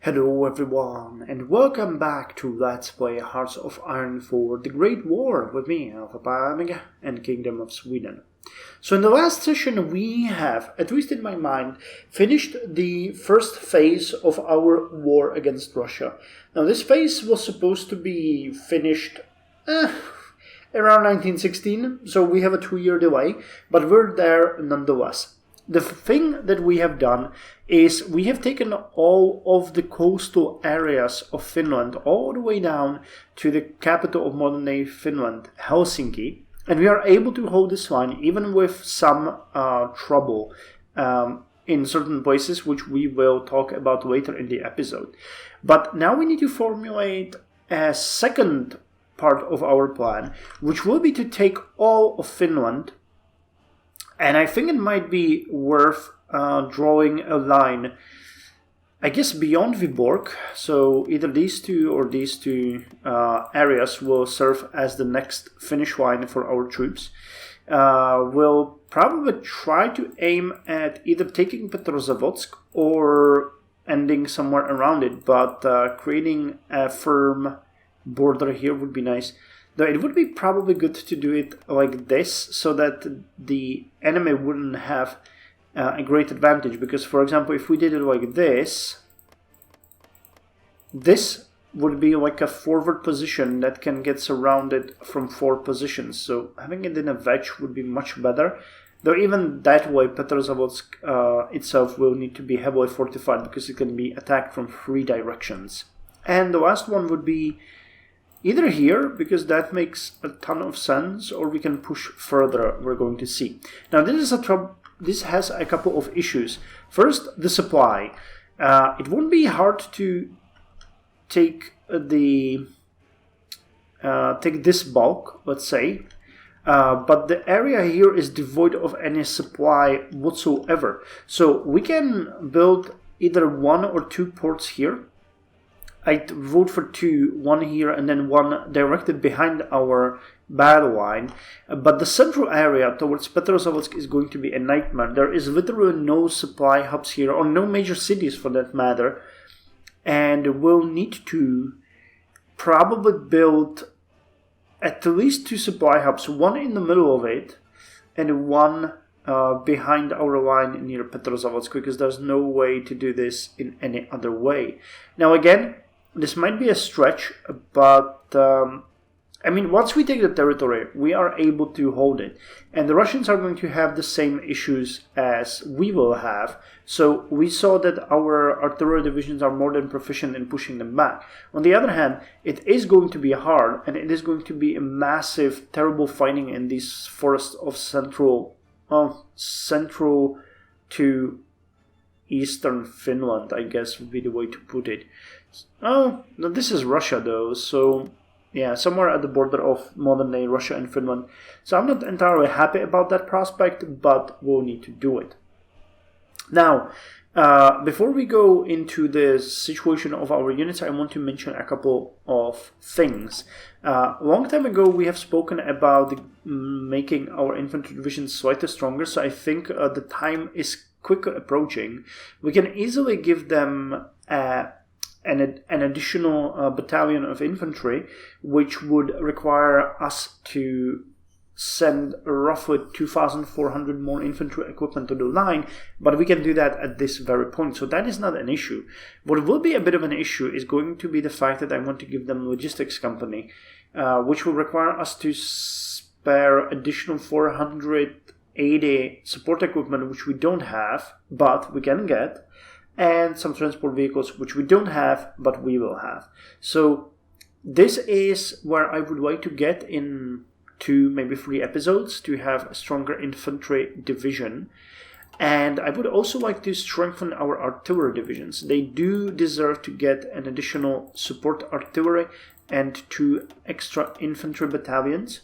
Hello everyone, and welcome back to Let's Play Hearts of Iron for the Great War with me, Alpha and Kingdom of Sweden. So in the last session we have, at least in my mind, finished the first phase of our war against Russia. Now this phase was supposed to be finished around 1916, so we have a 2-year delay, but we're there nonetheless. The thing that we have done is we have taken all of the coastal areas of Finland all the way down to the capital of modern-day Finland, Helsinki, and we are able to hold this line even with some trouble in certain places, which we will talk about later in the episode. But now we need to formulate a second part of our plan, which will be to take all of Finland. And I think it might be worth drawing a line, I guess, beyond Viborg. So either these two or these two areas will serve as the next finish line for our troops. We'll probably try to aim at either taking Petrozavodsk or ending somewhere around it, but creating a firm border here would be nice. Though it would be probably good to do it like this, so that the enemy wouldn't have a great advantage. Because, for example, if we did it like this, this would be like a forward position that can get surrounded from 4 positions. So having it in a wedge would be much better. Though even that way, Petrozavodsk itself will need to be heavily fortified, because it can be attacked from 3 directions. And the last one would be either here, because that makes a ton of sense, or we can push further, we're going to see. Now this has a couple of issues. First, the supply. It won't be hard to take take this bulk, let's say, but the area here is devoid of any supply whatsoever. So we can build either 1 or 2 ports here. I'd vote for 2, 1 here and then 1 directed behind our battle line. But the central area towards Petrozavodsk is going to be a nightmare. There is literally no supply hubs here, or no major cities for that matter. And we'll need to probably build at least 2 supply hubs, 1 in the middle of it and 1 behind our line near Petrozavodsk, because there's no way to do this in any other way. Now again, this might be a stretch, but I mean, once we take the territory, we are able to hold it. And the Russians are going to have the same issues as we will have. So we saw that our artillery divisions are more than proficient in pushing them back. On the other hand, it is going to be hard, and it is going to be a massive, terrible fighting in these forests of central to eastern Finland, I guess would be the way to put it. Oh, no, this is Russia though, so yeah, somewhere at the border of modern-day Russia and Finland. So I'm not entirely happy about that prospect, but we'll need to do it. Now, before we go into the situation of our units, I want to mention a couple of things. A long time ago, we have spoken about making our infantry divisions slightly stronger, so I think the time is quickly approaching. We can easily give them an additional battalion of infantry, which would require us to send roughly 2,400 more infantry equipment to the line, but we can do that at this very point, so that is not an issue. What will be a bit of an issue is going to be the fact that I want to give them logistics company, which will require us to spare additional 480 support equipment, which we don't have, but we can get, and some transport vehicles, which we don't have, but we will have. So this is where I would like to get in 2, maybe 3 episodes, to have a stronger infantry division. And I would also like to strengthen our artillery divisions. They do deserve to get an additional support artillery and 2 extra infantry battalions,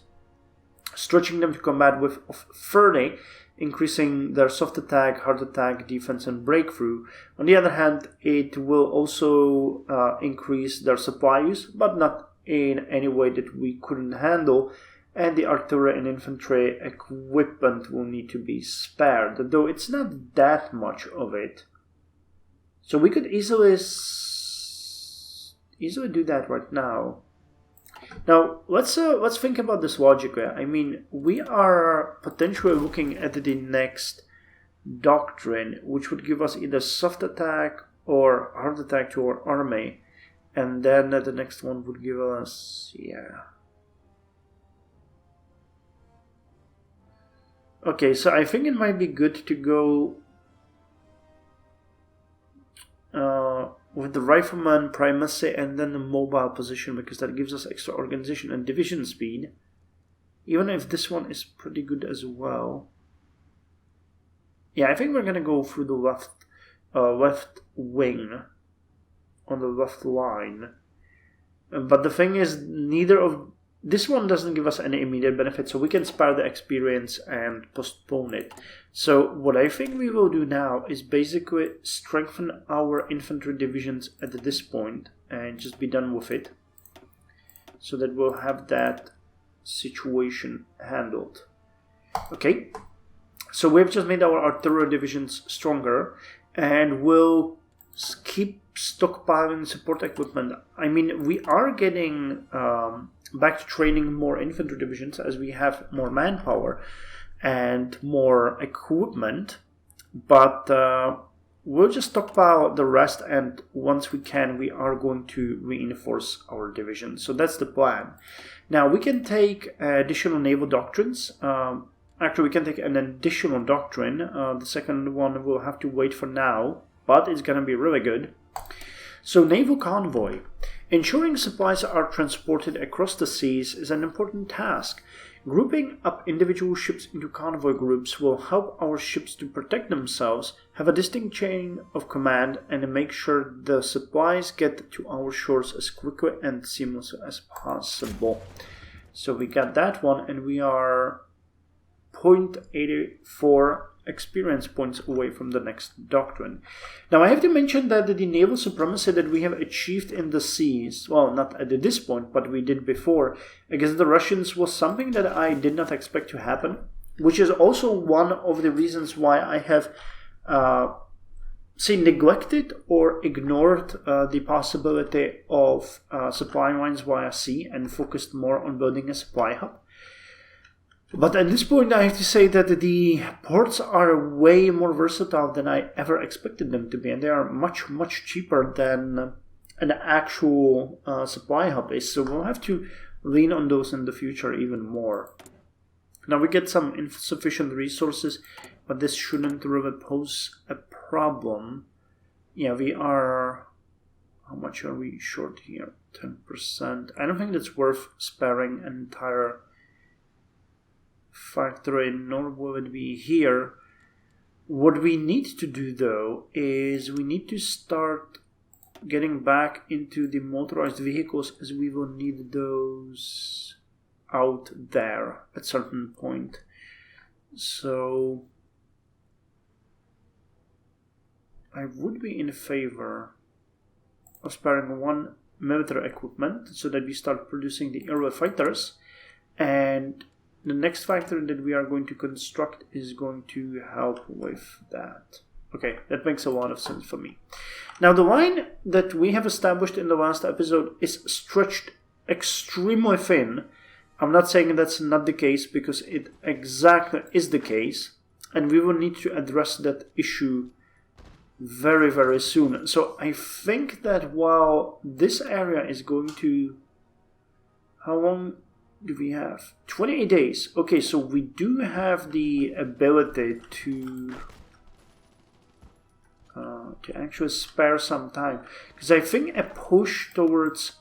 stretching them to combat with 30, increasing their soft attack, hard attack, defense, and breakthrough. On the other hand, it will also increase their supply use, but not in any way that we couldn't handle. And the artillery and infantry equipment will need to be spared, though it's not that much of it. So we could easily easily do that right now. Now let's think about this logically. I mean, we are potentially looking at the next doctrine, which would give us either soft attack or hard attack to our army, and then the next one would give us, yeah. Okay, so I think it might be good to go with the rifleman primacy and then the mobile position, because that gives us extra organization and division speed, even if this one is pretty good as well. Yeah, I think we're gonna go through the left wing on the left line. But the thing is, neither of this one doesn't give us any immediate benefit, so we can spare the experience and postpone it. So what I think we will do now is basically strengthen our infantry divisions at this point and just be done with it, so that we'll have that situation handled. Okay, so we've just made our artillery divisions stronger, and we'll keep stockpiling support equipment. I mean, we are getting back to training more infantry divisions as we have more manpower and more equipment, but we'll just stockpile the rest, and once we can, we are going to reinforce our division. So that's the plan. Now we can take additional naval doctrines. Actually, we can take an additional doctrine. The second one will have to wait for now, but it's going to be really good. So naval convoy. Ensuring supplies are transported across the seas is an important task. Grouping up individual ships into convoy groups will help our ships to protect themselves, have a distinct chain of command, and make sure the supplies get to our shores as quickly and seamlessly as possible. So we got that one, and we are 0.84 experience points away from the next doctrine. Now I have to mention that the naval supremacy that we have achieved in the seas, well, not at this point, but we did before, against the Russians, was something that I did not expect to happen, which is also one of the reasons why I have neglected or ignored the possibility of supply lines via sea and focused more on building a supply hub. But at this point, I have to say that the ports are way more versatile than I ever expected them to be, and they are much, much cheaper than an actual supply hub is. So we'll have to lean on those in the future even more. Now we get some insufficient resources, but this shouldn't really pose a problem. Yeah, we are... How much are we short here? 10%. I don't think it's worth sparing an entire factory, nor will it be here. What we need to do, though, is we need to start getting back into the motorized vehicles, as we will need those out there at a certain point. So I would be in favor of sparing one military equipment so that we start producing the aerial fighters, and the next factory that we are going to construct is going to help with that. Okay, that makes a lot of sense for me. Now, the line that we have established in the last episode is stretched extremely thin. I'm not saying that's not the case, because it exactly is the case, and we will need to address that issue very, very soon. So I think that while this area is going to... How long do we have? 28 days. Okay, so we do have the ability to actually spare some time, because I think a push towards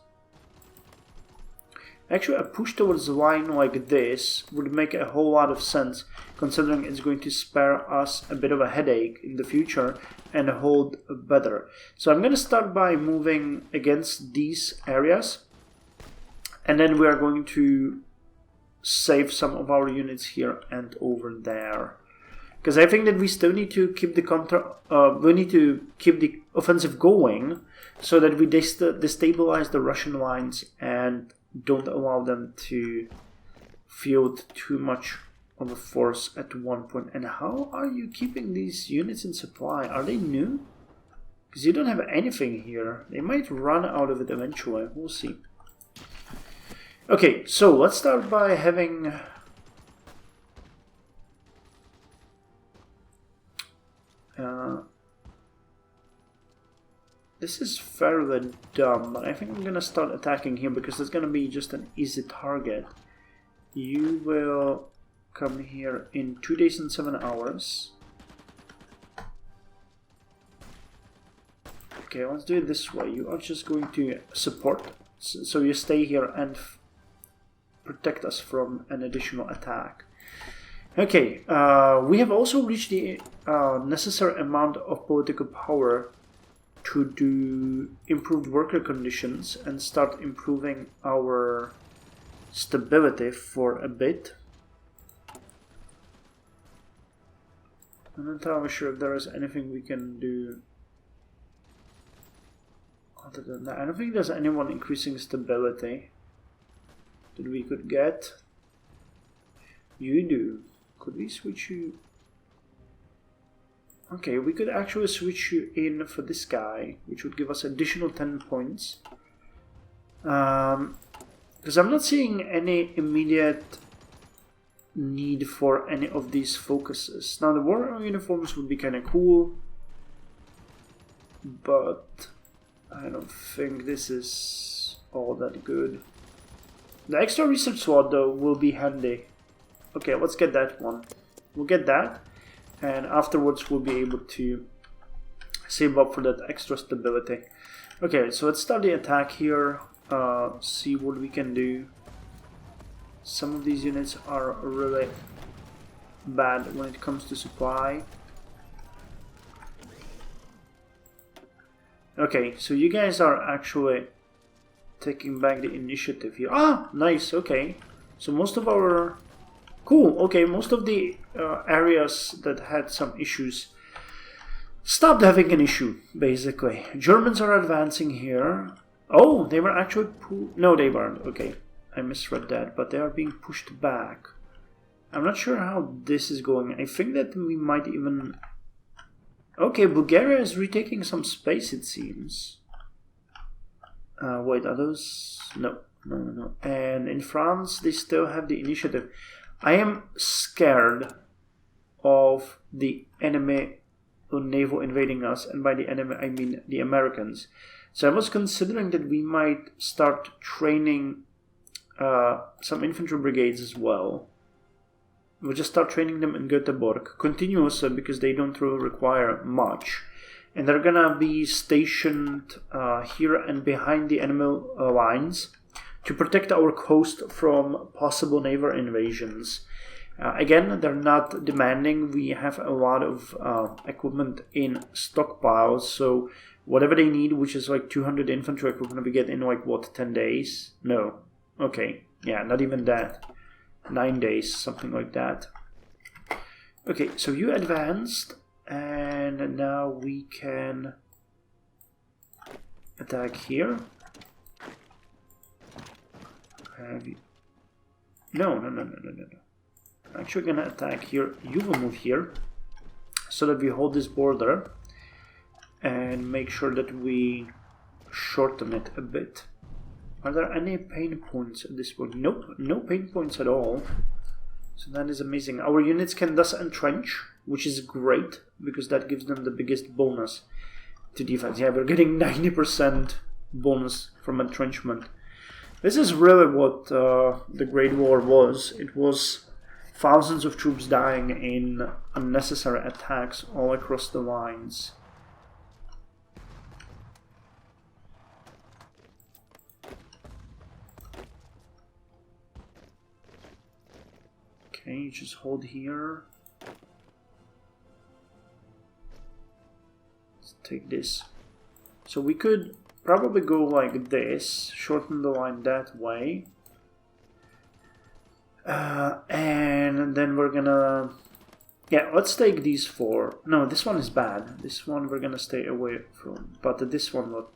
the line like this would make a whole lot of sense, considering it's going to spare us a bit of a headache in the future and hold better. So I'm going to start by moving against these areas, and then we are going to save some of our units here and over there, because I think that we still need to keep the offensive going, so that we destabilize the Russian lines and don't allow them to field too much of a force at one point. And how are you keeping these units in supply? Are they new? Because you don't have anything here. They might run out of it eventually. We'll see. Okay, so let's start by having... this is fairly dumb, but I think I'm gonna start attacking here because it's gonna be just an easy target. You will come here in 2 days and 7 hours. Okay, let's do it this way. You are just going to support, so you stay here and protect us from an additional attack. Okay, we have also reached the necessary amount of political power to do improved worker conditions and start improving our stability for a bit. I'm not entirely sure if there is anything we can do other than that. I don't think there's anyone increasing stability that we could get. You do. Could we switch you? Okay, we could actually switch you in for this guy, which would give us additional 10 points. Because I'm not seeing any immediate need for any of these focuses. Now, the war uniforms would be kind of cool, but I don't think this is all that good. The extra research slot, though, will be handy. Okay, let's get that one. We'll get that. And afterwards we'll be able to save up for that extra stability. Okay, so let's start the attack here, see what we can do. Some of these units are really bad when it comes to supply. Okay, so you guys are actually taking back the initiative here. Ah, nice, okay. So most of our... Cool, okay, most of the areas that had some issues stopped having an issue, basically. Germans are advancing here. Oh, they were actually... No, they weren't, okay. I misread that, but they are being pushed back. I'm not sure how this is going. I think that we might even... Okay, Bulgaria is retaking some space, it seems. Wait, are those... No. And in France, they still have the initiative. I am scared of the enemy naval invading us, and by the enemy I mean the Americans. So I was considering that we might start training some infantry brigades as well. We'll just start training them in Göteborg continuously because they don't really require much. And they're gonna be stationed here and behind the enemy lines to protect our coast from possible naval invasions. Again, they're not demanding. We have a lot of equipment in stockpiles, so whatever they need, which is like 200 infantry equipment, we get in like, what, 10 days? No. Okay, yeah, not even that. 9 days, something like that. Okay, so you advanced, and now we can attack here. No. I'm actually gonna attack here. You will move here so that we hold this border and make sure that we shorten it a bit. Are there any pain points at this point? Nope, no pain points at all. So that is amazing. Our units can thus entrench, which is great because that gives them the biggest bonus to defense. Yeah, we're getting 90% bonus from entrenchment. This is really what the Great War was. It was thousands of troops dying in unnecessary attacks all across the lines. Okay, just hold here. Let's take this. So we could probably go like this, shorten the line that way. And then we're gonna... Yeah, let's take these 4. No, this one is bad. This one we're gonna stay away from. But this one will...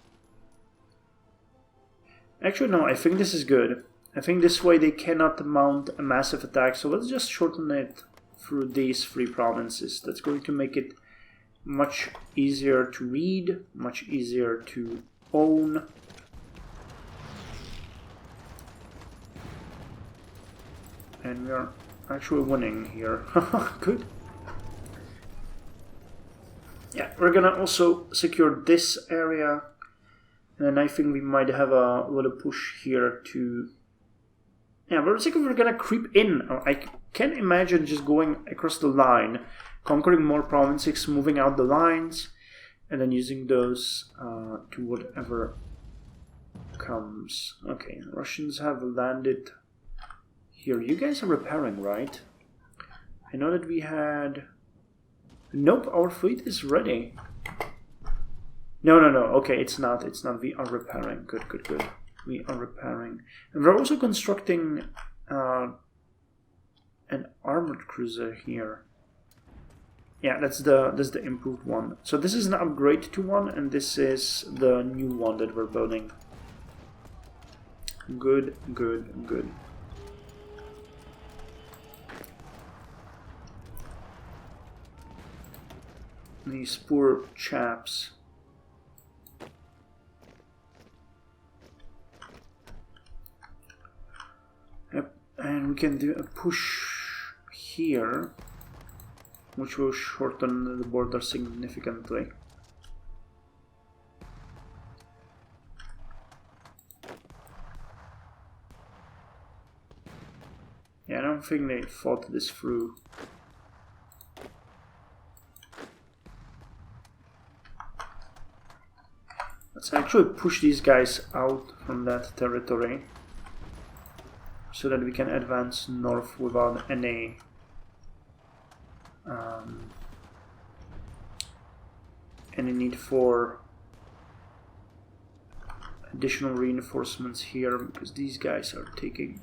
Actually, no, I think this is good. I think this way they cannot mount a massive attack. So let's just shorten it through these 3 provinces. That's going to make it much easier to read, much easier to own. And we are actually winning here. Good. Yeah, we're gonna also secure this area. And then I think we might have a little push here to... Yeah, we're gonna creep in. I can't imagine just going across the line, conquering more provinces, moving out the lines, and then using those to whatever comes. Okay, Russians have landed here. You guys are repairing, right? I know that we had... Nope, our fleet is ready. No. Okay, it's not. We are repairing. Good. We are repairing. And we're also constructing an armored cruiser here. Yeah, that's the improved one. So this is an upgrade to one, and this is the new one that we're building. Good. These poor chaps. Yep, and we can do a push here, which will shorten the border significantly. Yeah, I don't think they thought this through. Let's actually push these guys out from that territory so that we can advance north without any need for additional reinforcements here, because these guys are taking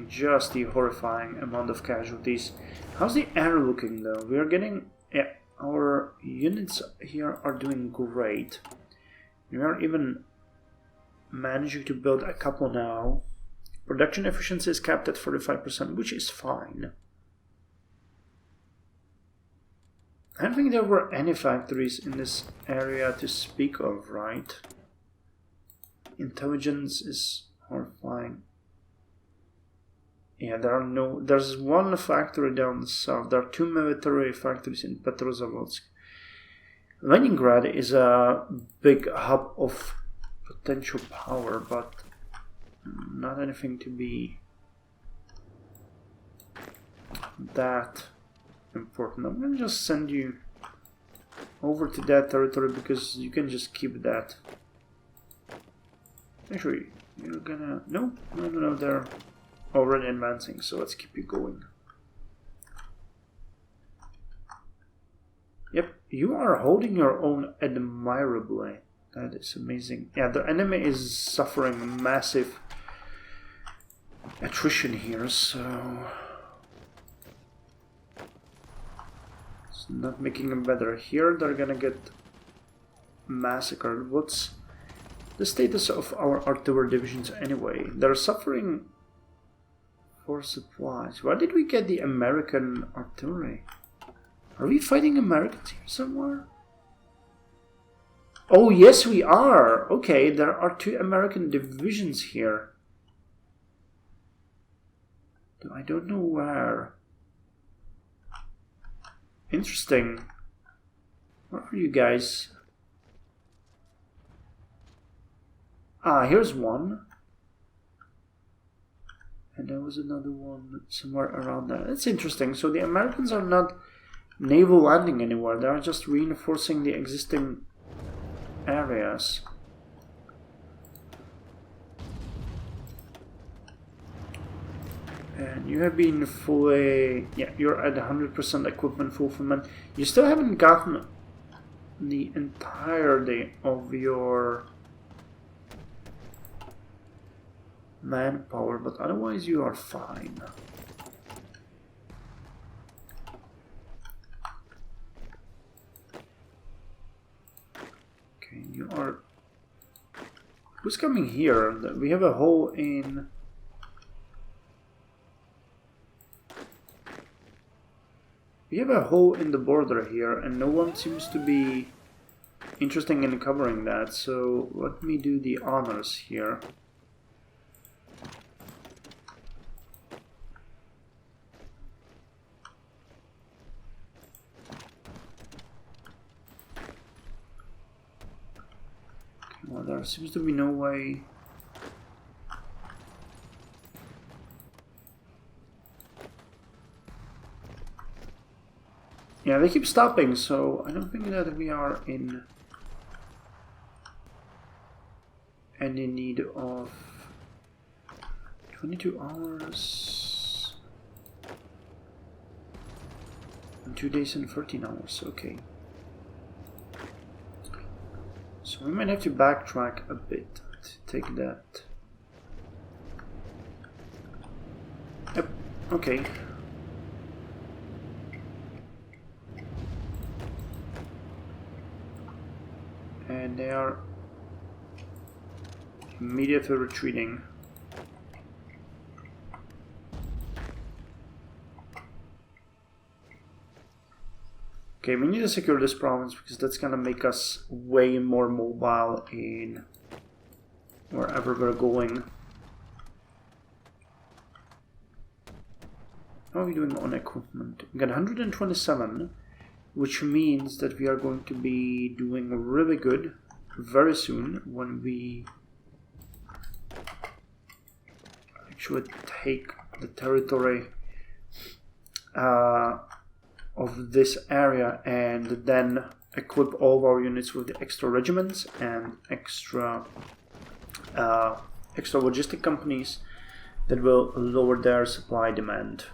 just the horrifying amount of casualties. How's the air looking though? We are getting... Yeah, our units here are doing great. We are even managing to build a couple now. Production efficiency is capped at 45%, which is fine. I don't think there were any factories in this area to speak of, right? Intelligence is horrifying. Yeah, there's one factory down south. There are 2 military factories in Petrozavodsk. Leningrad is a big hub of potential power, but not anything to be that important. I'm gonna just send you over to that territory because you can just keep that. Actually, you're gonna... No, they're already advancing, so let's keep you going. Yep, you are holding your own admirably. That is amazing. Yeah, the enemy is suffering massive attrition here, so it's not making them better. Here they're gonna get massacred. What's the status of our artillery divisions anyway? They're suffering for supplies. Where did we get the American artillery? Are we fighting Americans here somewhere? Oh yes, we are! Okay, there are 2 American divisions here. I don't know where. Interesting. Where are you guys? Ah, here's one. And there was another one somewhere around there. That's interesting. So the Americans are not naval landing anywhere. They are just reinforcing the existing areas. And you have been fully... Yeah, you're at 100% equipment fulfillment. You still haven't gotten the entirety of your manpower, but otherwise you are fine. Okay, you are... Who's coming here? We have a hole in... We have a hole in the border here, and no one seems to be interested in covering that, so let me do the honors here. Well, there seems to be no way. Yeah, they keep stopping, so I don't think that we are in any need of 22 hours and 2 days and 13 hours. Okay. So we might have to backtrack a bit to take that. Yep, okay. And they are immediately retreating. Okay, we need to secure this province because that's gonna make us way more mobile in wherever we're going. How are we doing on equipment? We got 127, which means that we are going to be doing really good very soon when we actually take the territory of this area and then equip all of our units with the extra regiments and extra logistic companies that will lower their supply demand.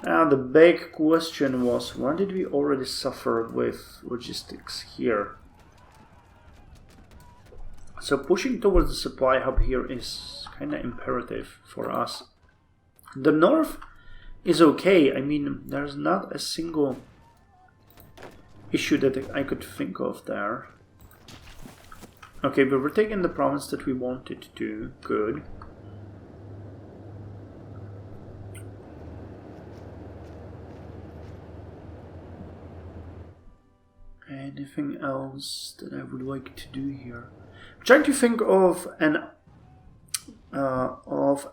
Now the big question was, why did we already suffer with logistics here? So pushing towards the supply hub here is kind of imperative for us. The north is okay. I mean, there's not a single issue that I could think of there. Okay, but we're taking the province that we wanted to. Good. Anything else that I would like to do here? I'm trying to think of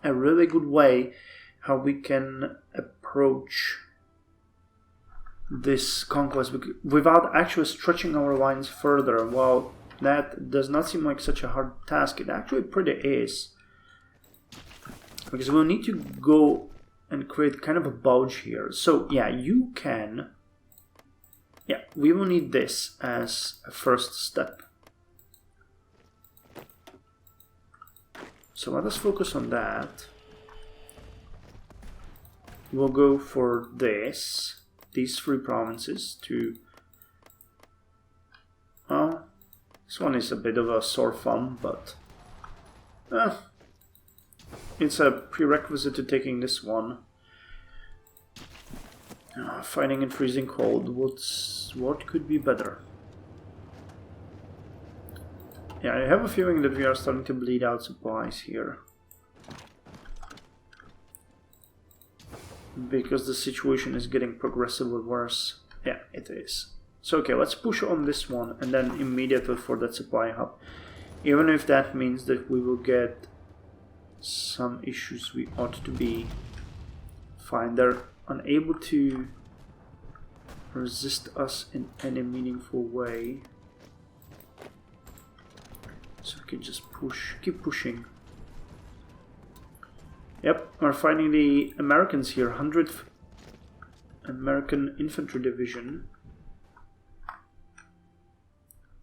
a really good way how we can approach this conquest without actually stretching our lines further. While that does not seem like such a hard task, it actually pretty is. Because we'll need to go and create kind of a bulge here. So yeah, you can... Yeah, we will need this as a first step. So let us focus on that. We'll go for these 3 provinces to... Well, this one is a bit of a sore thumb, but... it's a prerequisite to taking this one. Fighting in freezing cold, what could be better? Yeah, I have a feeling that we are starting to bleed out supplies here. Because the situation is getting progressively worse. Yeah, it is. So okay, let's push on this one and then immediately for that supply hub. Even if that means that we will get some issues, we ought to be fine. They're unable to resist us in any meaningful way. So we can just keep pushing. Yep, we're fighting the Americans here, 100th American Infantry Division.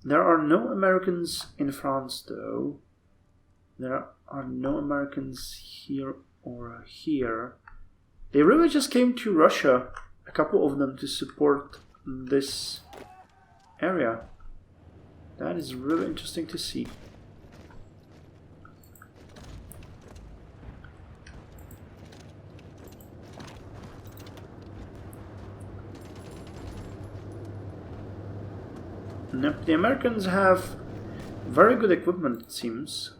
There are no Americans in France though. There are no Americans here or here. They really just came to Russia, a couple of them, to support this area. That is really interesting to see. Yep, the Americans have very good equipment, it seems.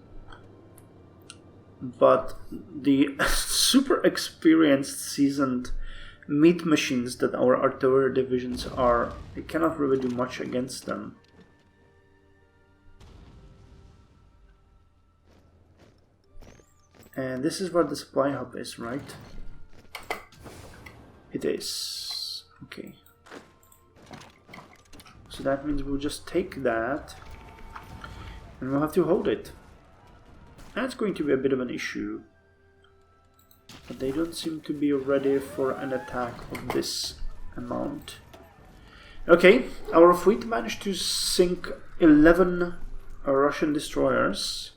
But the super experienced, seasoned meat machines that our artillery divisions are. We cannot really do much against them. And this is where the supply hub is, right? It is. Okay. So that means we'll just take that and we'll have to hold it. That's going to be a bit of an issue. But they don't seem to be ready for an attack of this amount. Okay, our fleet managed to sink 11 Russian destroyers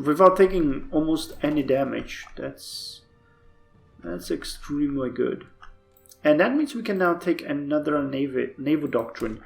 without taking almost any damage. That's extremely good. And that means we can now take another naval doctrine.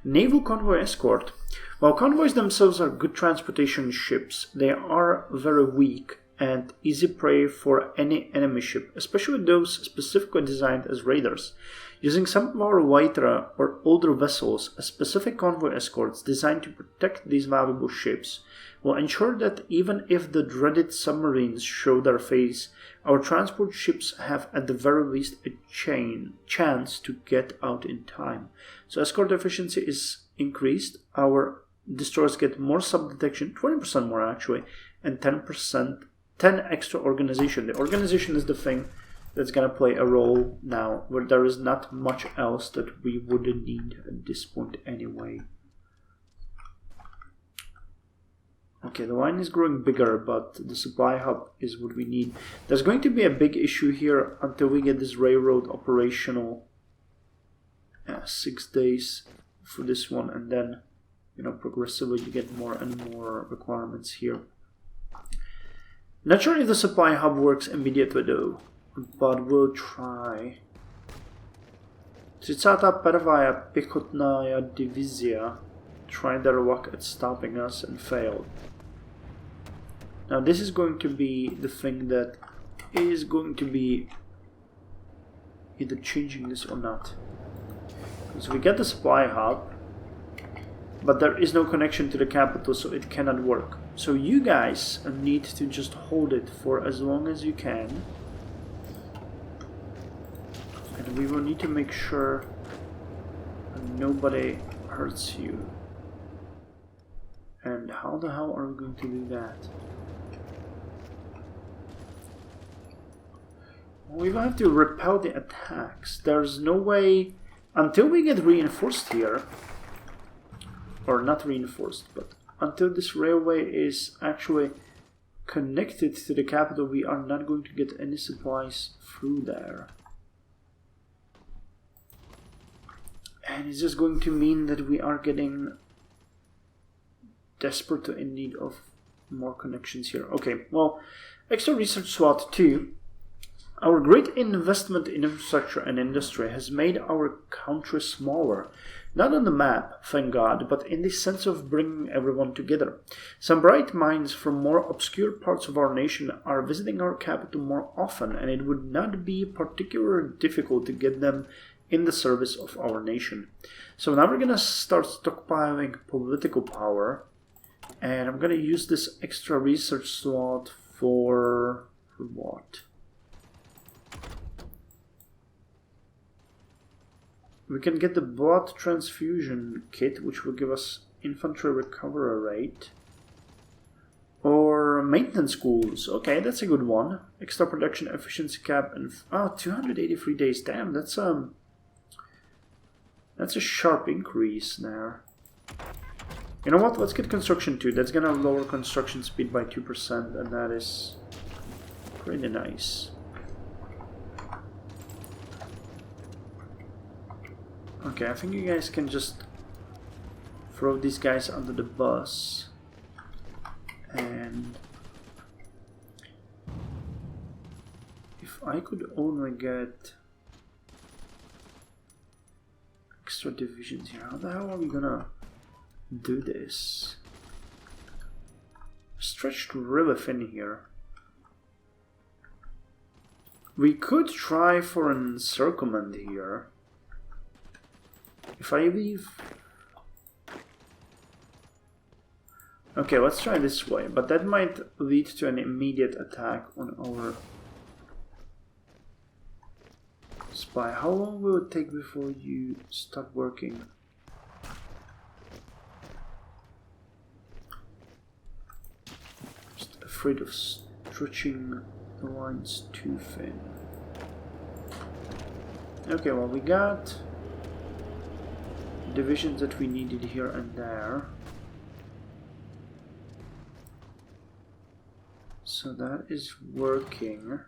Naval convoy escort. While convoys themselves are good transportation ships, they are very weak and easy prey for any enemy ship, especially those specifically designed as raiders. Using some of our lighter or older vessels as specific convoy escorts designed to protect these valuable ships will ensure that even if the dreaded submarines show their face, our transport ships have at the very least a chance to get out in time. So escort efficiency is increased, our destroyers get more sub-detection, 20% more actually, and 10 extra organization. The organization is the thing that's going to play a role now, where there is not much else that we would need at this point anyway. Okay, the line is growing bigger, but the supply hub is what we need. There's going to be a big issue here until we get this railroad operational. 6 days for this one, and then, you know, progressively you get more and more requirements here. Not sure if the supply hub works immediately though, but we'll try. 31. Piechotnaya Divizia tried their luck at stopping us and failed. Now this is going to be the thing that is going to be either changing this or not. So we get the supply hub, but there is no connection to the capital, so it cannot work. So you guys need to just hold it for as long as you can. And we will need to make sure nobody hurts you. And how the hell are we going to do that? We will have to repel the attacks. There's no way, until we get reinforced here, or not reinforced, but until this railway is actually connected to the capital, we are not going to get any supplies through there. And it's just going to mean that we are getting desperate in need of more connections here. Okay, well, extra research slot 2. Our great investment in infrastructure and industry has made our country smaller. Not on the map, thank God, but in the sense of bringing everyone together. Some bright minds from more obscure parts of our nation are visiting our capital more often, and it would not be particularly difficult to get them in the service of our nation. So now we're going to start stockpiling political power, and I'm going to use this extra research slot for what? We can get the blood transfusion kit, which will give us infantry recovery rate. Or maintenance schools. Okay, that's a good one. Extra production efficiency cap and 283 days. Damn, that's a sharp increase there. You know what? Let's get construction 2. That's gonna lower construction speed by 2%, and that is pretty nice. Okay, I think you guys can just throw these guys under the bus. And if I could only get extra divisions here, how the hell are we gonna do this? Stretched really thin here. We could try for an encirclement here. If I leave... Okay, let's try this way, but that might lead to an immediate attack on our spy. How long will it take before you start working? Just afraid of stretching the lines too thin. Okay, well, we got divisions that we needed here and there. So that is working.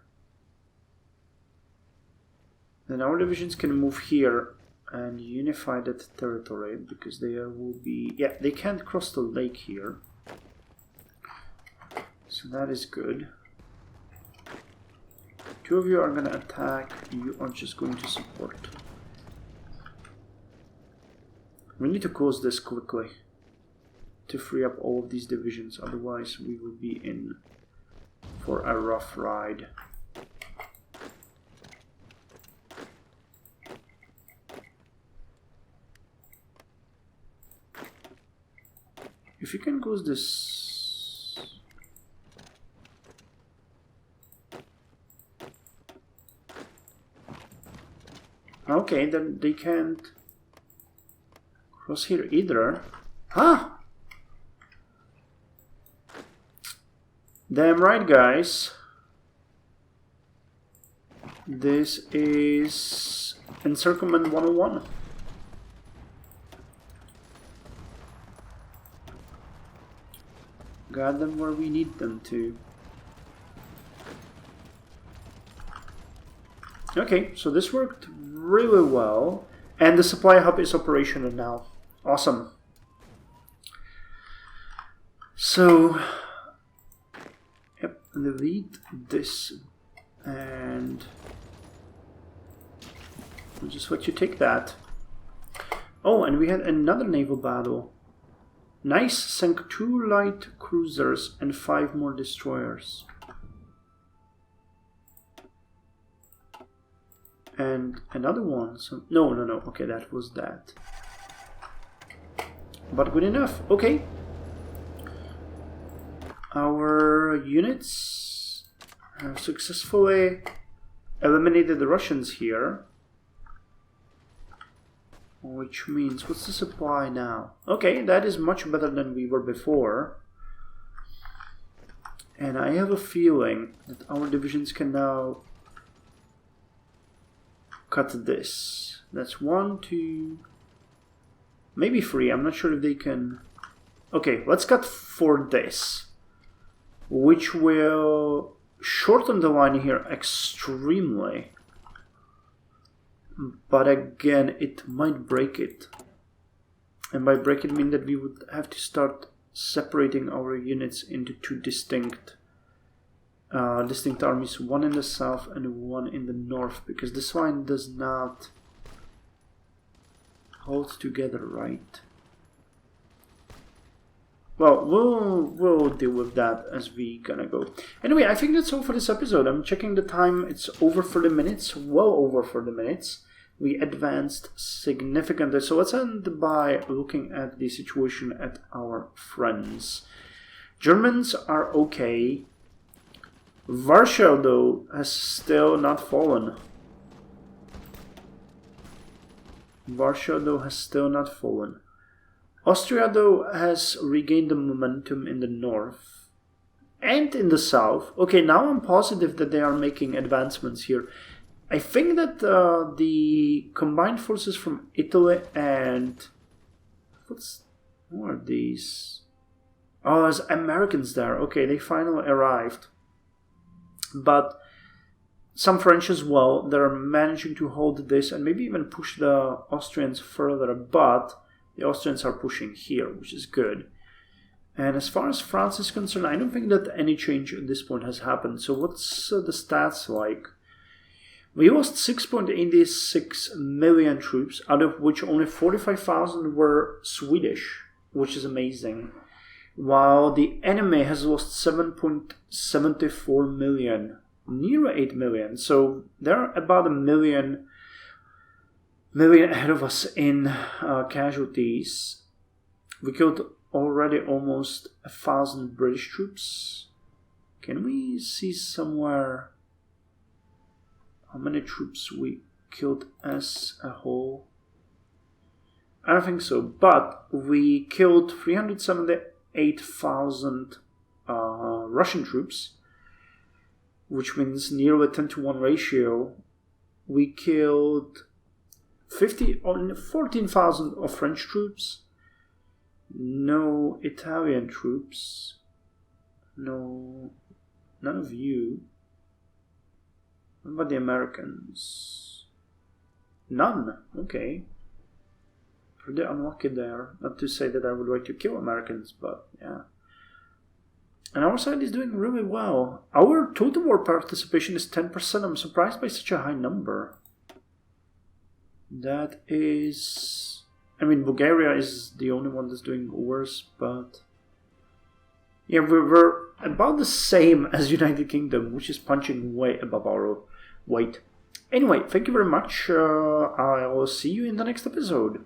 Then our divisions can move here and unify that territory, because there will be... yeah, they can't cross the lake here. So that is good. Two of you are going to attack, you are just going to support. We need to close this quickly to free up all of these divisions, otherwise we will be in for a rough ride. If you can close this... okay, then they can't cross here either. Ah! Damn right, guys. This is Encirclement 101. Got them where we need them to. Okay, so this worked really well. And the supply hub is operational now. Awesome. So, yep, delete this. And we'll just let you take that. Oh, and we had another naval battle. Nice, sank 2 light cruisers and 5 more destroyers. And another one, so no, okay, that was that. But good enough, okay. Our units have successfully eliminated the Russians here. Which means, what's the supply now? Okay, that is much better than we were before. And I have a feeling that our divisions can now cut this. That's 1, 2, maybe 3. I'm not sure if they can... okay, let's cut for this. Which will shorten the line here extremely. But again, it might break it. And by break it, mean that we would have to start separating our units into 2 distinct armies, one in the south and one in the north, because this line does not hold together right. Well, we'll deal with that as we gonna go. Anyway, I think that's all for this episode. I'm checking the time. It's over 30 minutes, well over 30 minutes. We advanced significantly. So let's end by looking at the situation at our friends. Germans are okay. Warsaw, though, has still not fallen. Warsaw, though, has still not fallen. Austria, though, has regained the momentum in the north and in the south. Okay, now I'm positive that they are making advancements here. I think that the combined forces from Italy and... who are these? Oh, there's Americans there. Okay, they finally arrived. But some French as well. They're managing to hold this and maybe even push the Austrians further. But the Austrians are pushing here, which is good. And as far as France is concerned, I don't think that any change at this point has happened. So what's the stats like? We lost 6.86 million troops, out of which only 45,000 were Swedish, which is amazing. While the enemy has lost 7.74 million, near 8 million. So they're about a million ahead of us in casualties. We killed already almost 1,000 British troops. Can we see somewhere how many troops we killed as a whole? I don't think so, but we killed 378,000 Russian troops, which means nearly a 10-to-1 ratio. We killed 14,000 of French troops, no Italian troops, no, none of you. What about the Americans? None, okay. Pretty unlucky there. Not to say that I would like to kill Americans, but yeah. And our side is doing really well. Our total war participation is 10%. I'm surprised by such a high number. That is... I mean, Bulgaria is the only one that's doing worse, but... Yeah, we're about the same as United Kingdom, which is punching way above our weight. Anyway, thank you very much. I'll see you in the next episode.